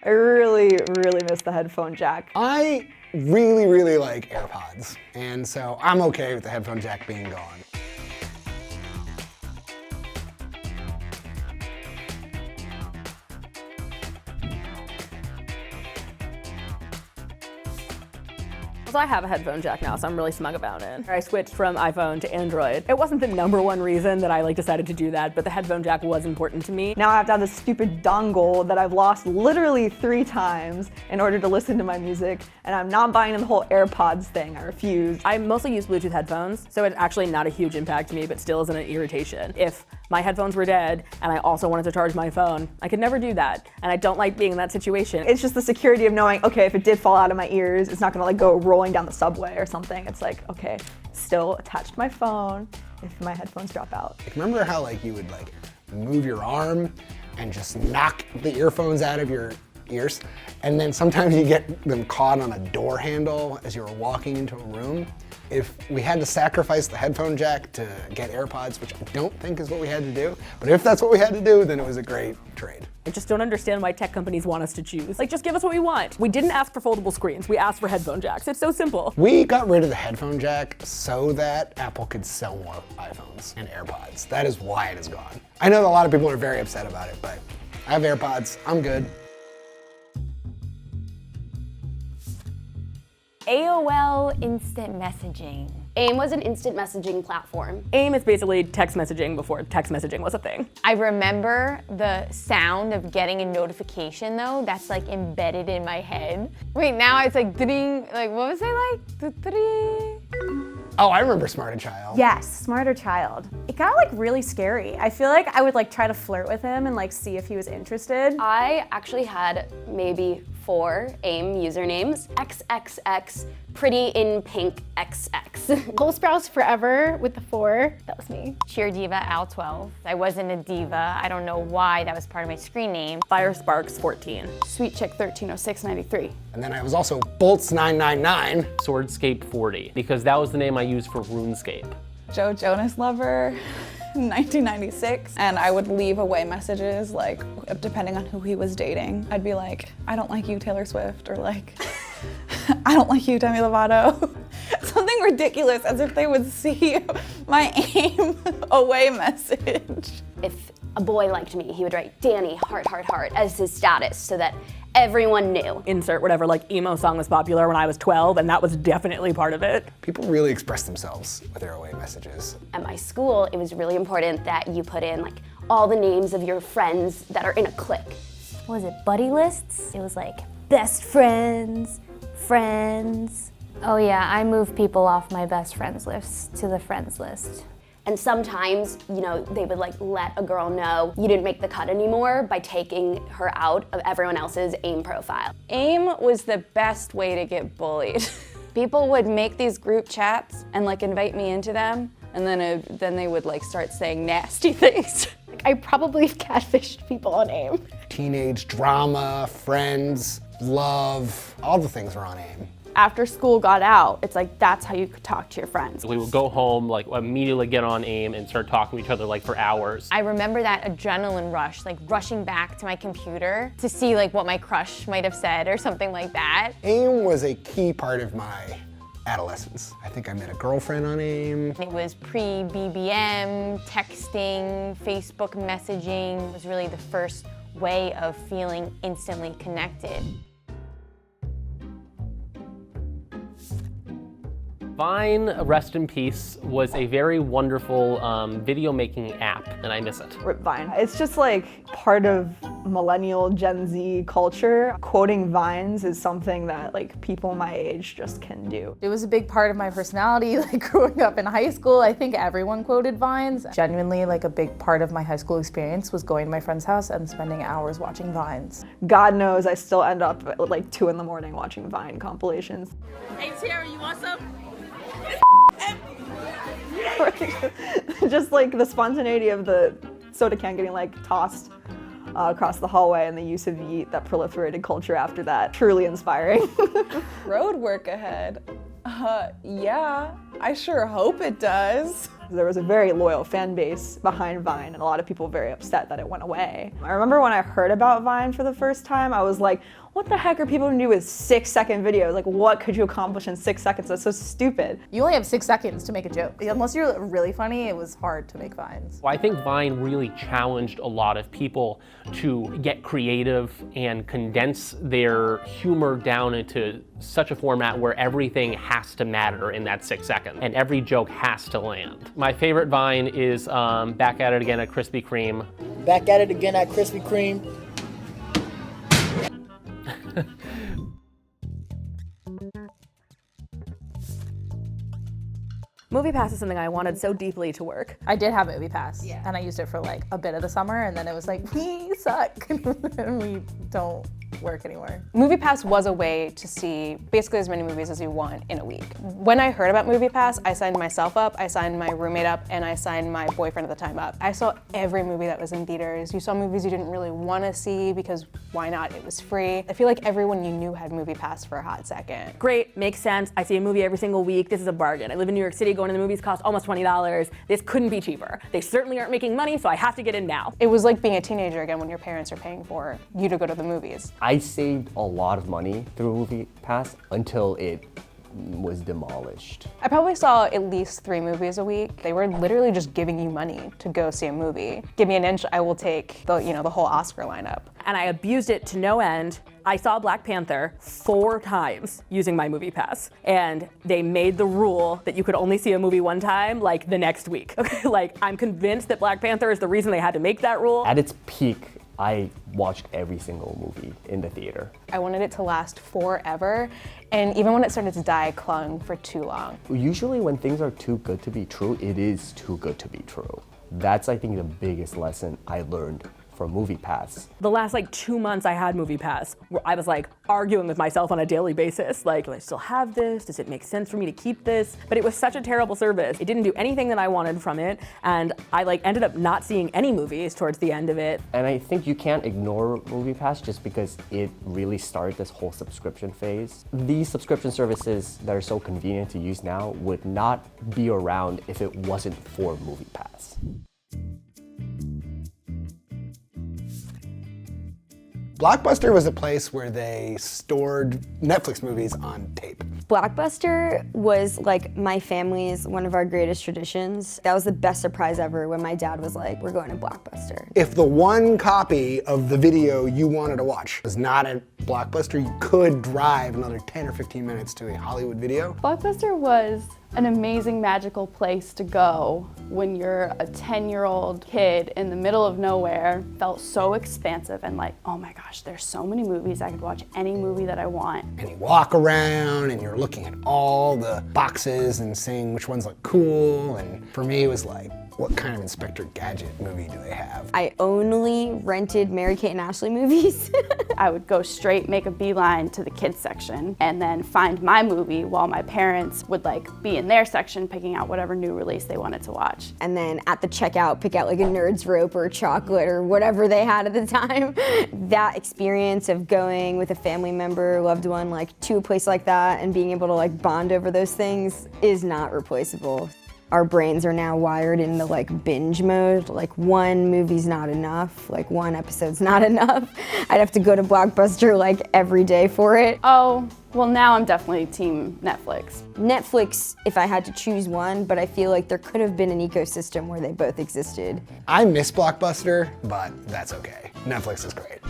I really, really miss the headphone jack. I really, really like AirPods, and so I'm okay with the headphone jack being gone. So I have a headphone jack now, so I'm really smug about it. I switched from iPhone to Android. It wasn't the #1 reason that I decided to do that, but the headphone jack was important to me. Now I have to have this stupid dongle that I've lost literally 3 times in order to listen to my music, and I'm not buying the whole AirPods thing. I refuse. I mostly use Bluetooth headphones, so it's actually not a huge impact to me, but still isn't an irritation. If my headphones were dead and I also wanted to charge my phone, I could never do that, and I don't like being in that situation. It's just the security of knowing, okay, if it did fall out of my ears, it's not gonna go rolling down the subway or something. It's like, okay, still attached to my phone if my headphones drop out. Remember how you would move your arm and just knock the earphones out of your ears? And then sometimes you get them caught on a door handle as you were walking into a room. If we had to sacrifice the headphone jack to get AirPods, which I don't think is what we had to do, but if that's what we had to do, then it was a great trade. I just don't understand why tech companies want us to choose. Just give us what we want. We didn't ask for foldable screens, we asked for headphone jacks. It's so simple. We got rid of the headphone jack so that Apple could sell more iPhones and AirPods. That is why it is gone. I know that a lot of people are very upset about it, but I have AirPods, I'm good. AOL Instant Messaging. AIM was an instant messaging platform. AIM is basically text messaging before text messaging was a thing. I remember the sound of getting a notification though, that's embedded in my head. Wait, now it's ding, what was it Oh, I remember Smarter Child. Yes, Smarter Child. It got really scary. I feel like I would try to flirt with him and see if he was interested. I actually had maybe 4 AIM usernames. XXX, Pretty in Pink XX. Cole Sprouse Forever with the 4, that was me. Cheer Diva Al12. I wasn't a diva, I don't know why, that was part of my screen name. Fire Sparks 14. Sweet Chick 130693. And then I was also Bolts999. Swordscape 40, because that was the name I used for RuneScape. Joe Jonas Lover, 1996. And I would leave away messages, depending on who he was dating. I'd be like, I don't like you, Taylor Swift, or I don't like you, Demi Lovato. Something ridiculous, as if they would see my AIM away message. If a boy liked me, he would write Danny, heart, heart, heart, as his status so that everyone knew. Insert whatever emo song was popular when I was 12, and that was definitely part of it. People really express themselves with their away messages. At my school, it was really important that you put in all the names of your friends that are in a clique. What was it, buddy lists? It was best friends, friends. Oh yeah, I moved people off my best friends list to the friends list. And sometimes, they would let a girl know you didn't make the cut anymore by taking her out of everyone else's AIM profile. AIM was the best way to get bullied. People would make these group chats and invite me into them, and then they would start saying nasty things. I probably catfished people on AIM. Teenage drama, friends, love, all the things were on AIM. After school got out, it's that's how you could talk to your friends. We would go home, immediately get on AIM and start talking to each other for hours. I remember that adrenaline rush, rushing back to my computer to see what my crush might have said or something like that. AIM was a key part of my adolescence. I think I met a girlfriend on AIM. It was pre-BBM, texting, Facebook messaging. It was really the first way of feeling instantly connected. Vine, rest in peace, was a very wonderful video making app, and I miss it. Rip Vine. It's just part of millennial Gen Z culture. Quoting Vines is something that people my age just can do. It was a big part of my personality, growing up in high school. I think everyone quoted Vines. Genuinely, a big part of my high school experience was going to my friend's house and spending hours watching Vines. God knows I still end up at 2 in the morning watching Vine compilations. Hey Tara, you want some? Just the spontaneity of the soda can getting tossed across the hallway and the use of yeet that proliferated culture after that. Truly inspiring. Road work ahead. Yeah, I sure hope it does. There was a very loyal fan base behind Vine and a lot of people very upset that it went away. I remember when I heard about Vine for the first time, I was like, what the heck are people gonna do with 6-second videos? Like, what could you accomplish in 6 seconds? That's so stupid. You only have 6 seconds to make a joke. Unless you're really funny, it was hard to make Vines. Well, I think Vine really challenged a lot of people to get creative and condense their humor down into such a format where everything has to matter in that 6 seconds and every joke has to land. My favorite Vine is Back at It Again at Krispy Kreme. Back at it again at Krispy Kreme. Moviepass is something I wanted so deeply to work. I did have Moviepass, and I used it for like a bit of the summer, and then it was like, we suck, and we don't work anymore. Moviepass was a way to see basically as many movies as you want in a week. When I heard about Moviepass, I signed myself up, I signed my roommate up, and I signed my boyfriend at the time up. I saw every movie that was in theaters. You saw movies you didn't really want to see because why not? It was free. I feel like everyone you knew had Moviepass for a hot second. Great, makes sense. I see a movie every single week. This is a bargain. I live in New York City. Going to the movies costs almost $20. This couldn't be cheaper. They certainly aren't making money, so I have to get in now. It was like being a teenager again when your parents are paying for you to go to the movies. I saved a lot of money through Moviepass until it was demolished. I probably saw at least 3 movies a week. They were literally just giving you money to go see a movie. Give me an inch, I will take the whole Oscar lineup. And I abused it to no end. I saw Black Panther 4 times using my Moviepass, and they made the rule that you could only see a movie one time, like the next week. Okay, like I'm convinced that Black Panther is the reason they had to make that rule. At its peak, I watched every single movie in the theater. I wanted it to last forever, and even when it started to die, I clung for too long. Usually when things are too good to be true, it is too good to be true. That's, I think, the biggest lesson I learned from Moviepass. The last 2 months I had Moviepass, where I was arguing with myself on a daily basis, do I still have this? Does it make sense for me to keep this? But it was such a terrible service. It didn't do anything that I wanted from it, and I ended up not seeing any movies towards the end of it. And I think you can't ignore Moviepass just because it really started this whole subscription phase. These subscription services that are so convenient to use now would not be around if it wasn't for Moviepass. Blockbuster was a place where they stored Netflix movies on tape. Blockbuster was my family's one of our greatest traditions. That was the best surprise ever when my dad was like, we're going to Blockbuster. If the one copy of the video you wanted to watch was not at Blockbuster, you could drive another 10 or 15 minutes to a Hollywood Video. Blockbuster was an amazing, magical place to go when you're a 10-year-old kid in the middle of nowhere. Felt so expansive and oh my gosh, there's so many movies. I could watch any movie that I want. And you walk around and you're looking at all the boxes and seeing which ones look cool. And for me, it was what kind of Inspector Gadget movie do they have? I only rented Mary-Kate and Ashley movies. I would go straight, make a beeline to the kids section, and then find my movie while my parents would be in their section picking out whatever new release they wanted to watch. And then at the checkout, pick out a Nerd's Rope or a chocolate or whatever they had at the time. That experience of going with a family member, loved one, to a place like that and being able to bond over those things is not replaceable. Our brains are now wired in the binge mode. One movie's not enough, one episode's not enough. I'd have to go to Blockbuster every day for it. Oh, well now I'm definitely team Netflix. Netflix, if I had to choose one, but I feel there could have been an ecosystem where they both existed. I miss Blockbuster, but that's okay. Netflix is great.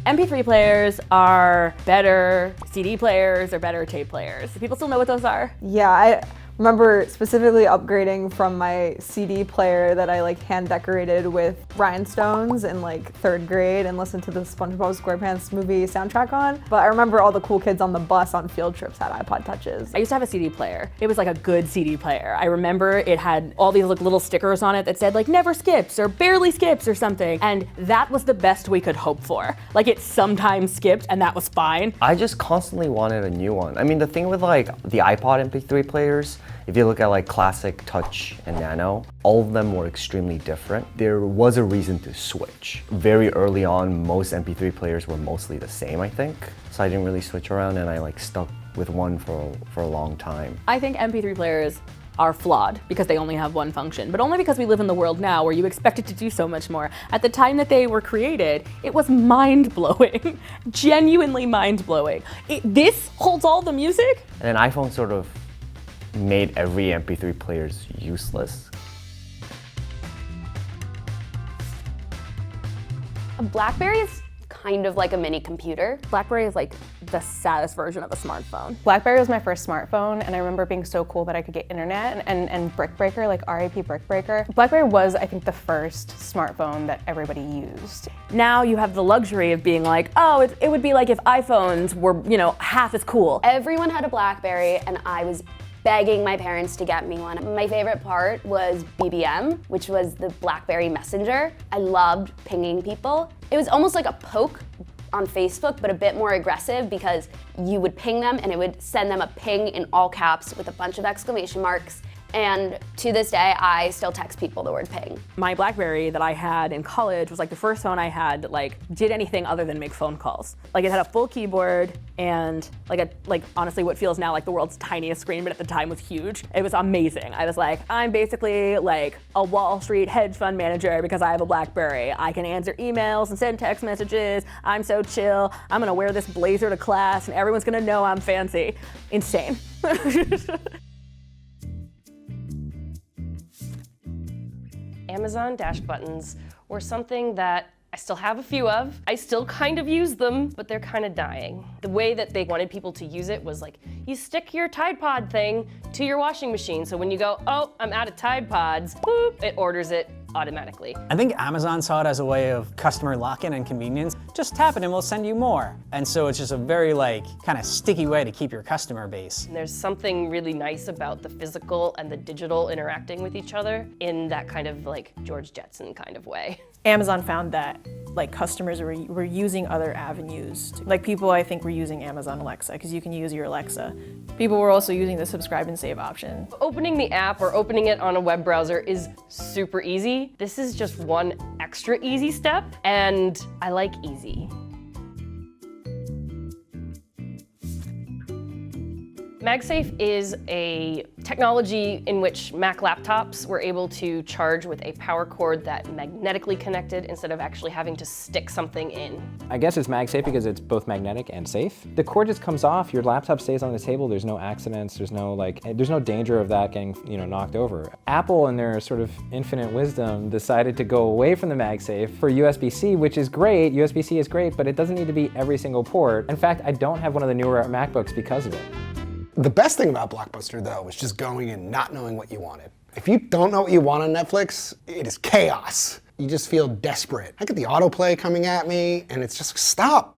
MP3 players are better CD players or better tape players. Do people still know what those are? Yeah, I remember specifically upgrading from my CD player that I hand decorated with rhinestones in 3rd grade and listened to the SpongeBob SquarePants movie soundtrack on. But I remember all the cool kids on the bus on field trips had iPod Touches. I used to have a CD player. It was a good CD player. I remember it had all these little stickers on it that said never skips or barely skips or something. And that was the best we could hope for. It sometimes skipped and that was fine. I just constantly wanted a new one. I mean, the thing with the iPod MP3 players, if you look at Classic, Touch, and Nano, all of them were extremely different. There was a reason to switch. Very early on, most MP3 players were mostly the same, I think. So I didn't really switch around and I stuck with one for a long time. I think MP3 players are flawed because they only have one function, but only because we live in the world now where you expect it to do so much more. At the time that they were created, it was mind-blowing, genuinely mind-blowing. This holds all the music? And then iPhone sort of made every MP3 players useless. A Blackberry is kind of like a mini computer. Blackberry is like the saddest version of a smartphone. Blackberry was my first smartphone, and I remember being so cool that I could get internet and Brick Breaker, like RIP Brick Breaker. Blackberry was, I think, the first smartphone that everybody used. Now you have the luxury of being like, oh, it would be like if iPhones were, you know, half as cool. Everyone had a Blackberry, and I was begging my parents to get me one. My favorite part was BBM, which was the Blackberry Messenger. I loved pinging people. It was almost like a poke on Facebook, but a bit more aggressive because you would ping them and it would send them a ping in all caps with a bunch of exclamation marks. And to this day, I still text people the word ping. My Blackberry that I had in college was like the first phone I had that like did anything other than make phone calls. Like it had a full keyboard and like honestly what feels now like the world's tiniest screen, but at the time was huge. It was amazing. I was like, I'm basically like a Wall Street hedge fund manager because I have a Blackberry. I can answer emails and send text messages. I'm so chill. I'm gonna wear this blazer to class and everyone's gonna know I'm fancy. Insane. Amazon dash buttons were something that I still have a few of. I still kind of use them, but they're kind of dying. The way that they wanted people to use it was like, you stick your Tide Pod thing to your washing machine, so when you go, oh, I'm out of Tide Pods, boop, it orders it automatically. I think Amazon saw it as a way of customer lock-in and convenience. Just tap it and we'll send you more. And so it's just a very like kind of sticky way to keep your customer base. And there's something really nice about the physical and the digital interacting with each other in that kind of like George Jetson kind of way. Amazon found that like customers were using other avenues. Like people, I think, were using Amazon Alexa because you can use your Alexa. People were also using the subscribe and save option. Opening the app or opening it on a web browser is super easy. This is just one extra easy step, and I like easy. MagSafe is a technology in which Mac laptops were able to charge with a power cord that magnetically connected instead of actually having to stick something in. I guess it's MagSafe because it's both magnetic and safe. The cord just comes off, your laptop stays on the table, there's no accidents, there's no danger of that getting, knocked over. Apple, in their sort of infinite wisdom, decided to go away from the MagSafe for USB-C, which is great. USB-C is great, but it doesn't need to be every single port. In fact, I don't have one of the newer MacBooks because of it. The best thing about Blockbuster, though, was just going and not knowing what you wanted. If you don't know what you want on Netflix, it is chaos. You just feel desperate. I get the autoplay coming at me, and it's just, stop.